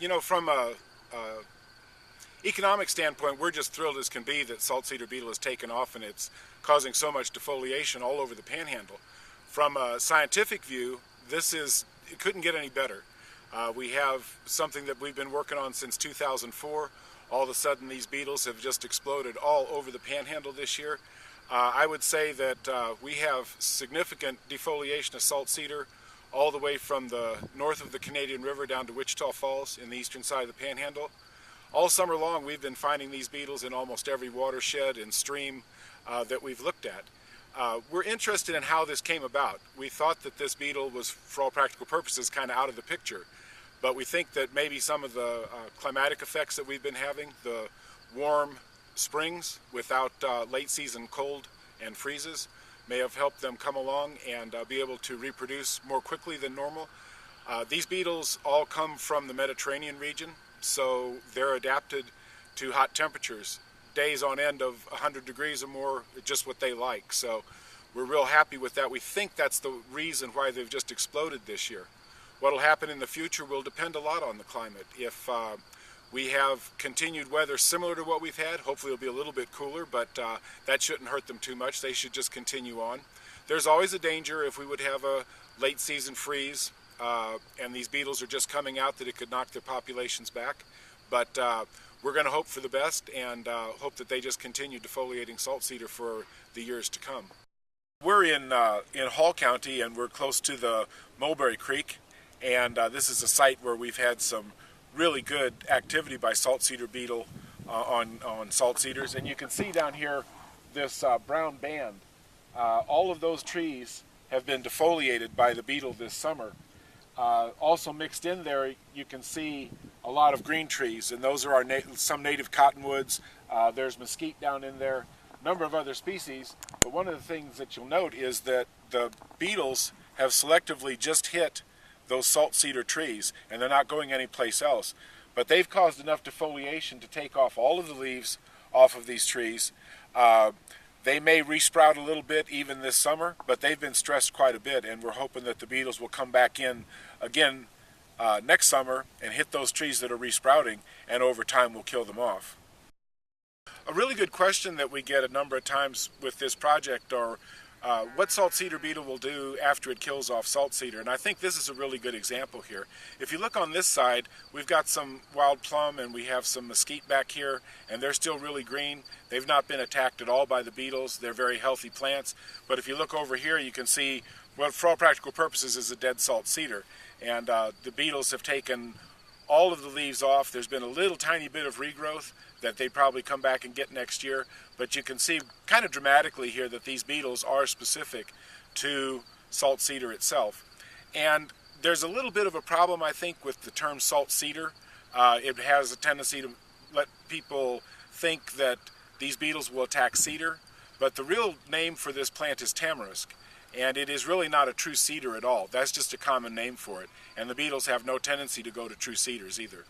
You know, from a economic standpoint, we're just thrilled as can be that saltcedar beetle has taken off and it's causing so much defoliation all over the panhandle. From a scientific view, it couldn't get any better. We have something that we've been working on since 2004. All of a sudden these beetles have just exploded all over the panhandle this year. I would say that we have significant defoliation of saltcedar all the way from the north of the Canadian River down to Wichita Falls in the eastern side of the panhandle. All summer long we've been finding these beetles in almost every watershed and stream that we've looked at. We're interested in how this came about. We thought that this beetle was, for all practical purposes, kind of out of the picture. But we think that maybe some of the climatic effects that we've been having, the warm springs without late season cold and freezes, may have helped them come along and be able to reproduce more quickly than normal. These beetles all come from the Mediterranean region, so they're adapted to hot temperatures. Days on end of 100 degrees or more, just what they like. So we're real happy with that. We think that's the reason why they've just exploded this year. What will happen in the future will depend a lot on the climate. If we have continued weather similar to what we've had, hopefully it'll be a little bit cooler, but that shouldn't hurt them too much. They should just continue on. There's always a danger if we would have a late season freeze and these beetles are just coming out that it could knock their populations back. But we're going to hope for the best and hope that they just continue defoliating saltcedar for the years to come. We're in Hall County and we're close to the Mulberry Creek, and this is a site where we've had some really good activity by saltcedar beetle on saltcedars. And you can see down here this brown band. All of those trees have been defoliated by the beetle this summer. Also mixed in there, you can see a lot of green trees, and those are some native cottonwoods. There's mesquite down in there, a number of other species. But one of the things that you'll note is that the beetles have selectively just hit those saltcedar trees, and they're not going anyplace else. But they've caused enough defoliation to take off all of the leaves off of these trees. They may resprout a little bit even this summer, but they've been stressed quite a bit, and we're hoping that the beetles will come back in again next summer and hit those trees that are resprouting, and over time will kill them off. A really good question that we get a number of times with this project are what saltcedar beetle will do after it kills off saltcedar, and I think this is a really good example here. If you look on this side, we've got some wild plum and we have some mesquite back here, and they're still really green. They've not been attacked at all by the beetles. They're very healthy plants. But if you look over here, you can see what for all practical purposes is a dead saltcedar, and the beetles have taken all of the leaves off. There's been a little tiny bit of regrowth that they probably come back and get next year, but you can see kind of dramatically here that these beetles are specific to saltcedar itself. And there's a little bit of a problem, I think, with the term saltcedar. It has a tendency to let people think that these beetles will attack cedar, but the real name for this plant is tamarisk, and it is really not a true cedar at all. That's just a common name for it, and the beetles have no tendency to go to true cedars either.